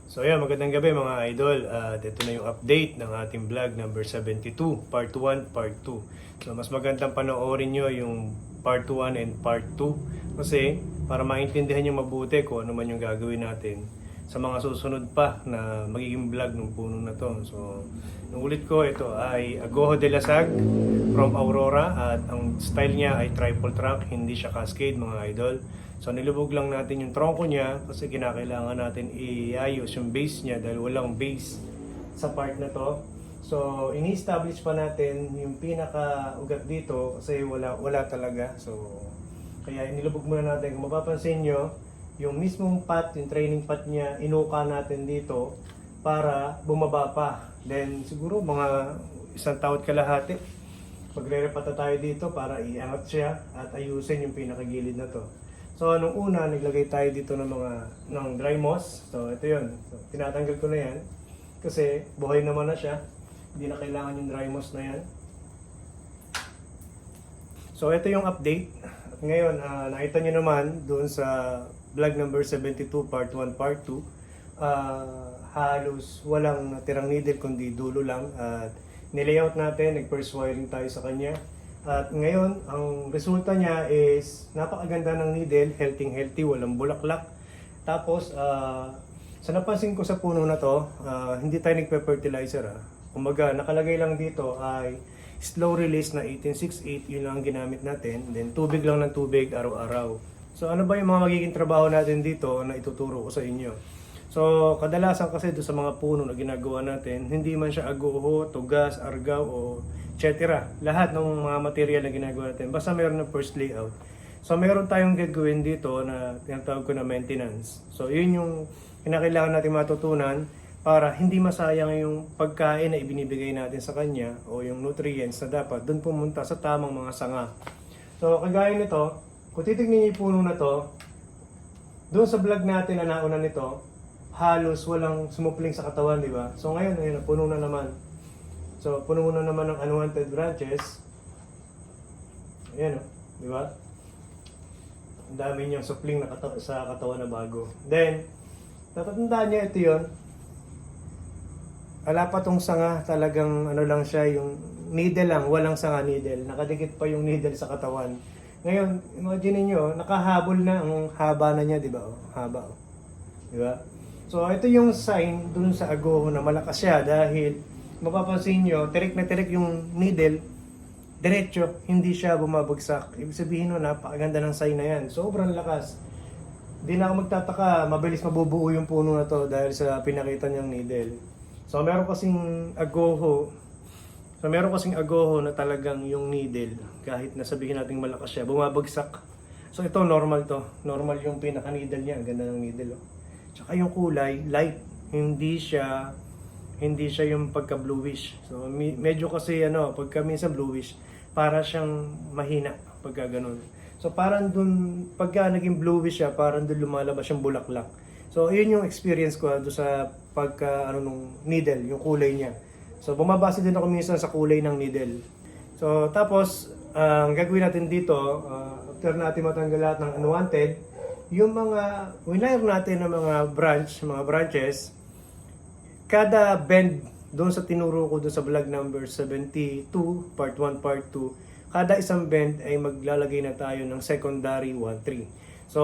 So ayan, magandang gabi mga idol. At ito na yung update ng ating vlog number 72, part 1, part 2. So mas magandang panoorin nyo yung part 1 and part 2 kasi para maintindihan nyo mabuti kung ano man yung gagawin natin sa mga susunod pa na magiging vlog ng puno na to. So ulit ko, ito ay Agoho de la Sag from Aurora at ang style niya ay triple track, hindi siya cascade mga idol. So nilubog lang natin yung tronco niya kasi kinakailangan natin iayos yung base niya dahil walang base sa part na to. So ini-establish pa natin yung pinaka-ugat dito kasi wala talaga. So kaya inilubog muna natin. Kung mapapansin nyo, yung mismong path, yung training path niya, inuka natin dito para bumaba pa. Then siguro mga isang taon kalahati, magre-repata tayo dito para iangat siya at ayusin yung pinakagilid na to. So nung una, naglagay tayo dito ng dry moss. So ito yun. So, tinatanggal ko na yan kasi buhay naman na siya. Hindi na kailangan yung dry moss na yan. So ito yung update. At ngayon, nakita nyo naman doon sa vlog number 72 part 1 part 2, halos walang natirang needle kundi dulo lang. At nilayout natin, nag-first wiring tayo sa kanya. At ngayon, ang resulta niya is napakaganda ng needle, healthy, walang bulaklak. Tapos, sa napansin ko sa puno na to, hindi tayo nagpe-fertilizer. Kumbaga, nakalagay lang dito ay slow release na 1868, yun lang ang ginamit natin. Then, tubig lang ng tubig araw-araw. So, ano ba yung mga magiging trabaho natin dito na ituturo ko sa inyo? So, kadalasan kasi doon sa mga puno na ginagawa natin, hindi man siya agoho, tugas, argaw, o etc. Lahat ng mga material na ginagawa natin, basta mayroon ng first layout. So, mayroon tayong gagawin dito na tinatawag ko na maintenance. So, yun yung kinakailangan natin matutunan para hindi masayang yung pagkain na ibinibigay natin sa kanya o yung nutrients na dapat doon pumunta sa tamang mga sanga. So, kagaya nito, kung titignan niyo yung puno na to, doon sa vlog natin na nauna nito, halos walang sumupling sa katawan, di ba? So, ngayon, ayun, puno na naman. So, puno na naman ng unwanted branches. Ayan o, di ba? Ang dami niyang supling na sa katawan na bago. Then, natatandaan niya ito yun. Wala pa tong sanga, talagang ano lang siya, yung needle lang, walang sanga needle. Nakadikit pa yung needle sa katawan. Ngayon, imagine niyo, nakahabol na ang haba na niya, di ba? Haba o. Di ba? So, ito yung sign dun sa agoho na malakas siya dahil mapapansin nyo, tirik na tirik yung needle, diretso, hindi siya bumabagsak. Ibig sabihin nun, napakaganda ng sign na yan. Sobrang lakas. Di na ako magtataka, mabilis mabubuo yung puno na to dahil sa pinakita niyang needle. So meron kasing agoho na talagang yung needle, kahit na sabihin natin malakas siya, bumabagsak. So ito normal to. Normal yung pinaka-needle niya. Ang ganda ng needle. Oh. Tsaka yung kulay, light. Hindi siya yung pagka-bluish. So medyo kasi pagka minsan bluish, para siyang mahina pagka ganun. So parang dun, pagka naging bluish siya, parang dun lumalabas yung bulaklak. So yun yung experience ko doon sa pagka nung needle, yung kulay niya. So bumabase din ako minsan sa kulay ng needle. So tapos ang gagawin natin dito, after natin matanggal lahat ng unwanted, yung mga winire natin ng mga branches, kada bend doon sa tinuro ko doon sa vlog number 72, part 1, part 2, kada isang bend ay maglalagay na tayo ng secondary 1-3. So,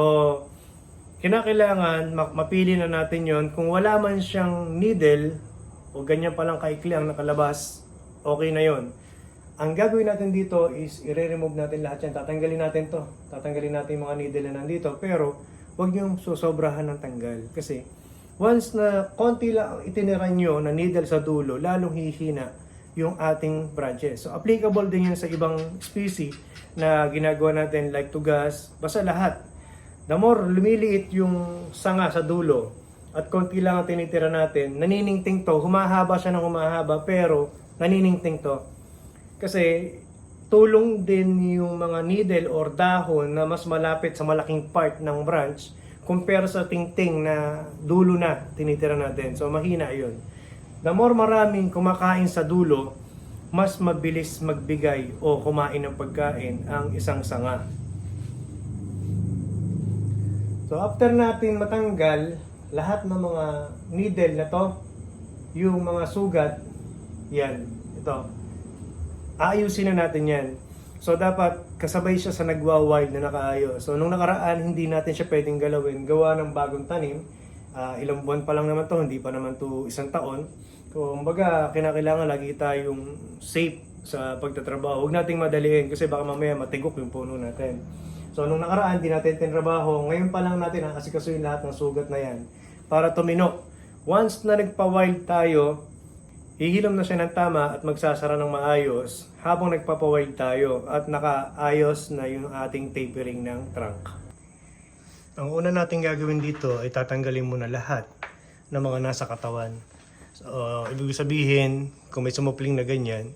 kinakailangan mapili na natin yon. Kung wala man siyang needle o ganyan palang kaikli ang nakalabas, okay na yon. Ang gagawin natin dito is i-remove natin lahat yan. Tatanggalin natin to. Tatanggalin natin yung mga needle na nandito. Pero, huwag niyong susobrahan ng tanggal. Kasi, once na konti lang itinira nyo na needle sa dulo, lalong hihina yung ating branches. So, applicable din yun sa ibang species na ginagawa natin like tugas, basta lahat. The more lumiliit yung sanga sa dulo at konti lang ang tinitira natin, naniningting to, humahaba siya ng humahaba, pero naniningting to. Kasi tulong din yung mga needle or dahon na mas malapit sa malaking part ng branch compare sa tingting na dulo na tinitira natin. So mahina yun. The more maraming kumakain sa dulo, mas mabilis magbigay o kumain ng pagkain ang isang sanga. So after natin matanggal lahat ng mga needle na to, yung mga sugat, yan, ito, aayusin na natin yan. So dapat kasabay siya sa nagwa-wild na nakaayos. So nung nakaraan, hindi natin siya pwedeng galawin, gawa ng bagong tanim. Ilang buwan pa lang naman to, hindi pa naman to isang taon. So kumbaga, kinakailangan lagi tayong safe sa pagtatrabaho. Huwag nating madaliin kasi baka mamaya matigok yung puno natin. So nung nakaraan, hindi natin tinrabaho. Ngayon pa lang natin asikasuhin lahat ng sugat na yan para tuminok. Once na nagpa-wild tayo, hihilom na siya ng tama at magsasara ng maayos habang nagpapawild tayo at nakaayos na yung ating tapering ng trunk. Ang una natin gagawin dito ay tatanggalin muna lahat ng mga nasa katawan. So, ibig sabihin, kung may sumupling na ganyan,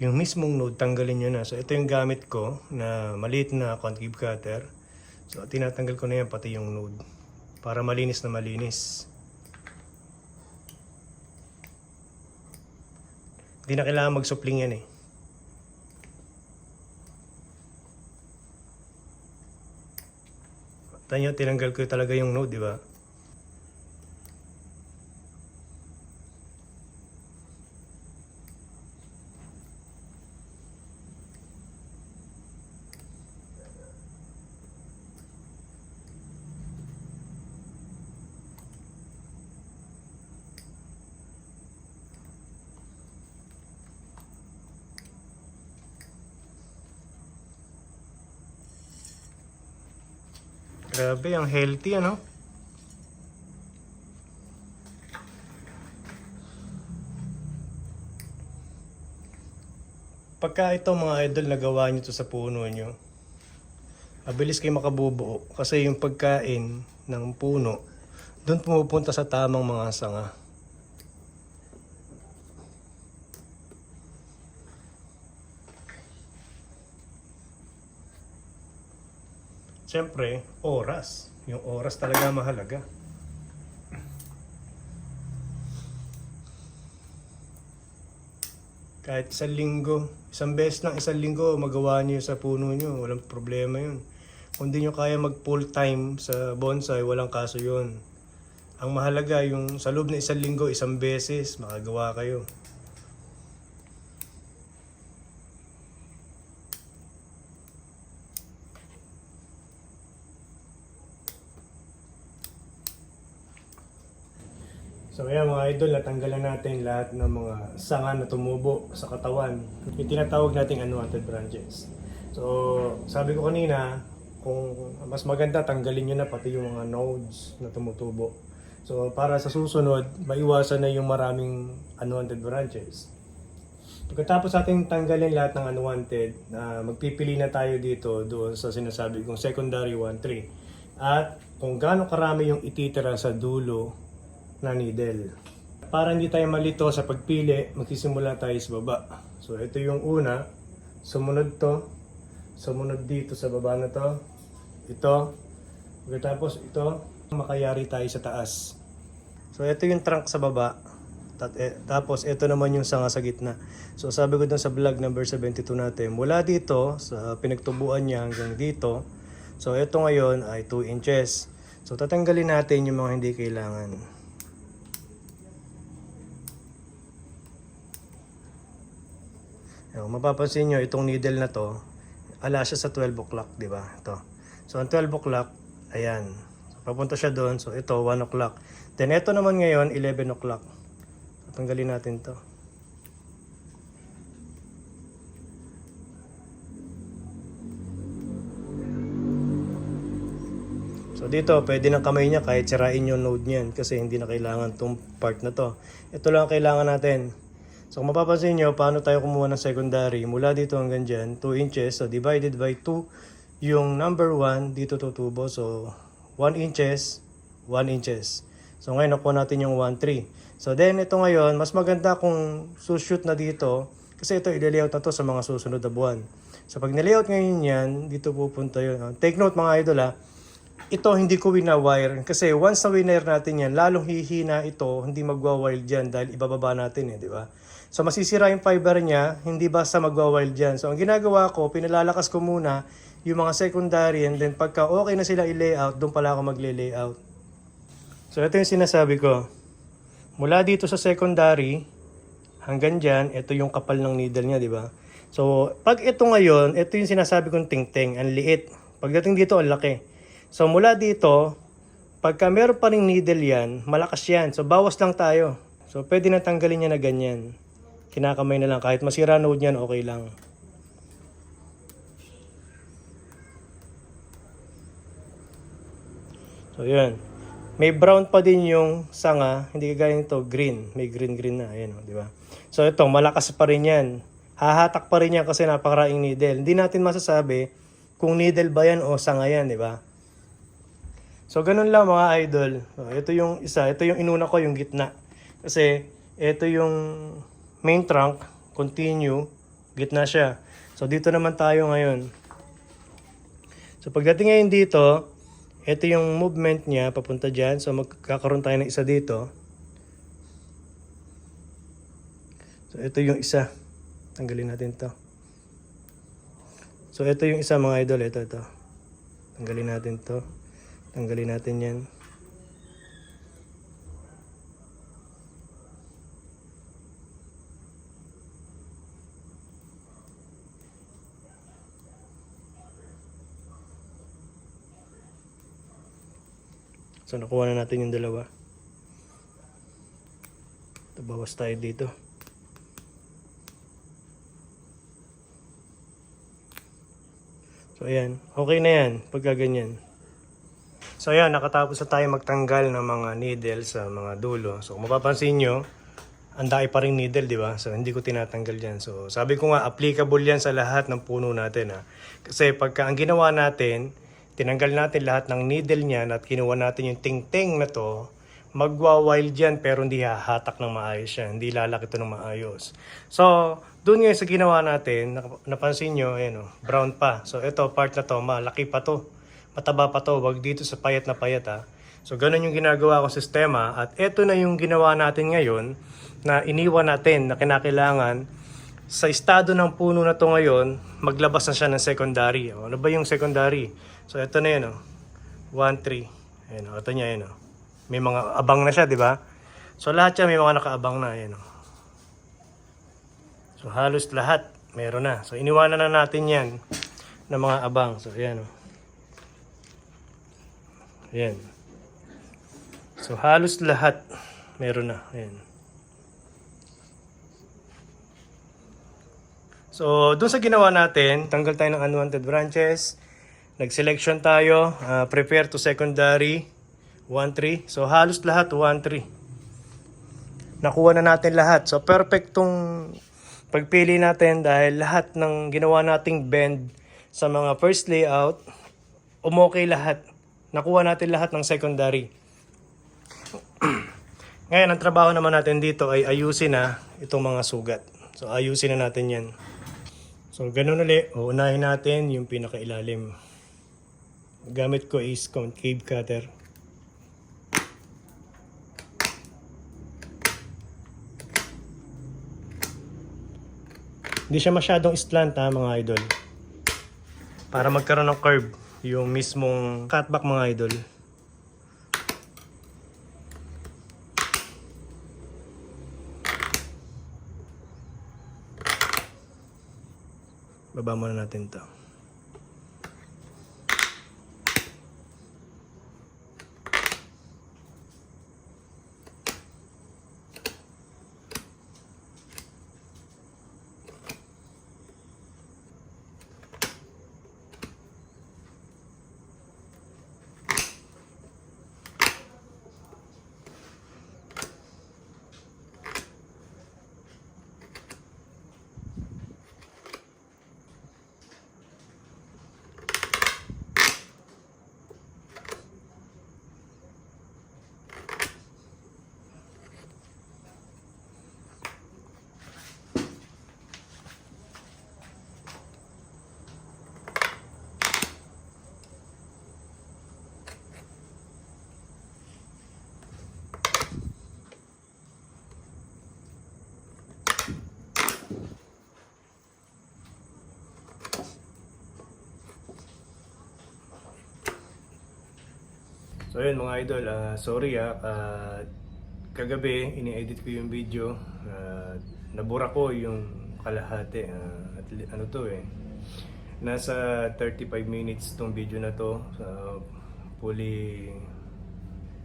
yung mismong node tanggalin nyo na. So ito yung gamit ko na maliit na concave cutter. So tinatanggal ko na yan pati yung node para malinis na malinis. Hindi na kailangan magsupling yan eh. Tanyo, tinanggal ko talaga yung node, di ba? Grabe, ang healthy ano? Pagka ito mga idol nagawa nyo to sa puno nyo, mabilis kayo makabubuo kasi yung pagkain ng puno, doon pumupunta sa tamang mga sanga. Siyempre, oras. Yung oras talaga mahalaga. Kahit isang beses lang isang linggo, magawa niyo sa puno niyo, walang problema yun. Kung di nyo kaya mag full time sa bonsai, walang kaso yun. Ang mahalaga, yung sa loob na isang linggo, isang beses, makagawa kayo. So ayan mga idol, natanggalan natin lahat ng mga sanga na tumubo sa katawan. Yung tinatawag nating unwanted branches. So sabi ko kanina, kung mas maganda tanggalin nyo na pati yung mga nodes na tumutubo. So para sa susunod, maiwasan na yung maraming unwanted branches. Pagkatapos ating tanggalin lahat ng unwanted, magpipili na tayo dito doon sa sinasabi kong secondary 1-3. At kung gaano karami yung ititira sa dulo na needle. Para hindi tayo malito sa pagpili, magsisimula tayo sa baba. So ito yung una, sumunod to, sumunod dito sa baba na to, ito, tapos ito, makayari tayo sa taas. So ito yung trunk sa baba, tapos ito naman yung sanga sa gitna. So sabi ko dun sa vlog number 72 natin, mula dito sa pinagtubuan niya hanggang dito, so ito ngayon ay 2 inches. So tatanggalin natin yung mga hindi kailangan. Mapapansin nyo, itong needle na to, ala siya sa 12 o'clock, di ba? Ito. So, ang 12 o'clock, ayan. So, papunta siya doon. So, ito, 1 o'clock. Then, ito naman ngayon, 11 o'clock. Tanggalin natin to. So, dito, pwede ng kamay niya kahit sirain yung node niyan kasi hindi na kailangan itong part na to. Ito lang ang kailangan natin. So kung mapapansin nyo, paano tayo kumuha ng secondary? Mula dito hanggang dyan, 2 inches. So divided by 2, yung number 1 dito tutubo. So 1 inches, 1 inches. So ngayon nakuha natin yung 1-3. So then ito ngayon, mas maganda kung sushoot na dito. Kasi ito i-layout na to sa mga susunod na buwan. So pag nilayout ngayon yan, dito pupunta yun. Take note mga idol ha. Ito hindi ko wina-wire. Kasi once na winire natin yan, lalong hihina ito, hindi magwa-wild dyan dahil ibababa natin di ba? So masisira yung fiber niya, hindi basta magwa-wild dyan. So ang ginagawa ko, pinalalakas ko muna yung mga secondary and then pagka okay na sila i-layout, doon pala ako magle-layout. So ito yung sinasabi ko. Mula dito sa secondary hanggang dyan, ito yung kapal ng needle niya, di ba? So pag ito ngayon, ito yung sinasabi kong tingting, ang liit. Pagdating dito, ang laki. So mula dito, pagka meron pa ring needle yan, malakas yan. So bawas lang tayo. So pwede na tanggalin niya na ganyan. Kinakamay na lang. Kahit masira node niyan, okay lang. So yun. May brown pa din yung sanga, hindi kagaya nito, green. May green na, ayan, di ba? So ito, malakas pa rin yan. Hahatak pa rin yan kasi napakaraing needle. Hindi natin masasabi kung needle ba yan o sanga yan, di ba? So ganun lang mga idol. So, ito yung isa, ito yung inuna ko, yung gitna. Kasi ito yung main trunk, continue, gitna siya. So dito naman tayo ngayon. So pagdating ngayon dito, ito yung movement niya papunta dyan. So magkakaroon tayo ng isa dito. So ito yung isa. Tanggalin natin to. So ito yung isa mga idol. Ito. Tanggalin natin to. Tanggalin natin yan. So nakuha na natin yung dalawa. Ito, bawas tayo dito. So ayan, okay na yan pagka ganyan. So ayan, nakatapos na tayo magtanggal ng mga needle sa mga dulo. So kung mapapansin nyo, ang dami pa ring needle, di ba? So hindi ko tinatanggal yan. So sabi ko nga, applicable yan sa lahat ng puno natin. Kasi pagka ang ginawa natin, tinanggal natin lahat ng needle niyan at kinuha natin yung tingting na to, magwa-wild yan pero hindi hahatak ng maayos yan. Hindi lalaki ito ng maayos. So, doon ngayon sa ginawa natin, napansin nyo, ayan, brown pa. So, ito, part na to, malaki pa to. Mataba pa to, wag dito sa payat na payat ha. So, ganun yung ginagawa kong sistema. At ito na yung ginawa natin ngayon na iniwan natin na kinakailangan sa estado ng puno na to ngayon, maglabas na siya ng secondary. Ano ba yung secondary? So, ito na yun, 1, 3. Ayan, ito niya, yun, may mga abang na siya, di ba? So, lahat siya may mga nakaabang na, ayan, So, halos lahat, meron na. So, iniwanan na natin yan ng mga abang. So, ayan, Ayan. So, halos lahat, meron na, ayan. So, doon sa ginawa natin, tanggal tayo ng unwanted branches. Nag-selection tayo, prepare to secondary, 1-3. So halos lahat 1-3. Nakuha na natin lahat. So perfectong pagpili natin dahil lahat ng ginawa nating bend sa mga first layout, umokay lahat. Nakuha natin lahat ng secondary. Ngayon, ang trabaho naman natin dito ay ayusin na itong mga sugat. So ayusin na natin yan. So ganun ulit, uunahin natin yung pinakailalim. Gamit ko is concave cutter. Hindi siya masyadong slant mga idol. Para magkaroon ng curve yung mismong cutback mga idol. Baba muna natin to. So yun mga idol, sorry kagabi ini-edit ko yung video, nabura ko yung kalahati, ano to nasa 35 minutes tong video na to, fully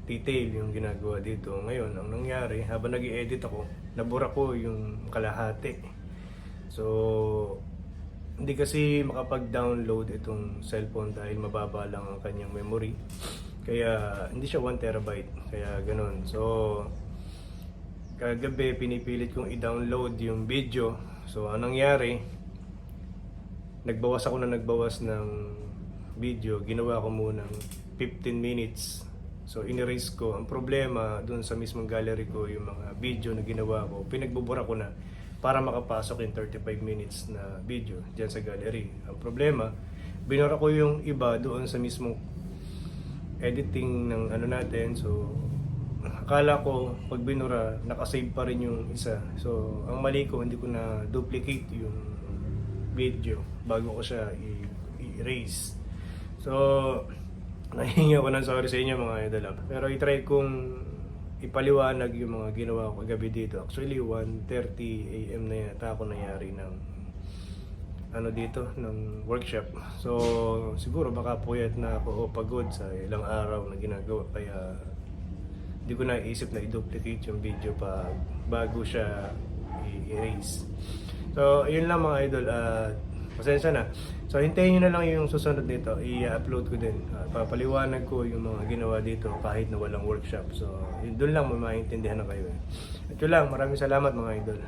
detail yung ginagawa dito. Ngayon, ang nangyari, habang nag-i-edit ako, nabura ko yung kalahati. So, hindi kasi makapag-download itong cellphone dahil mababa lang ang kanyang memory. Kaya, hindi siya 1 terabyte. Kaya, ganun. So, kagabi, pinipilit kong i-download yung video. So, anong nangyari, nagbawas ng video. Ginawa ko munang 15 minutes. So, in-erase ko. Ang problema, dun sa mismong gallery ko, yung mga video na ginawa ko, pinagbubura ko na para makapasok yung 35 minutes na video dyan sa gallery. Ang problema, binura ko yung iba doon sa mismong editing ng ano natin. So, akala ko, pag binura, nakasave pa rin yung isa. So, ang mali ko, hindi ko na duplicate yung video bago ko siya i-erase. So, nahingi ako ng sorry sa inyo mga idol. Pero i-try kong ipaliwanag yung mga ginawa ko kagabi dito. Actually 1:30 AM na yata ako nangyari ng ano dito, ng workshop. So siguro baka puyat na ako o pagod sa ilang araw na ginagawa, kaya hindi ko naisip na i-duplicate yung video pa bago siya i-erase. So yun lang mga idol, pasensya na. So hintayin nyo na lang yung susunod nito, i-upload ko din. Papaliwanag ko yung mga ginawa dito kahit na walang workshop. So doon lang maintindihan na kayo. At yun lang, maraming salamat mga idol.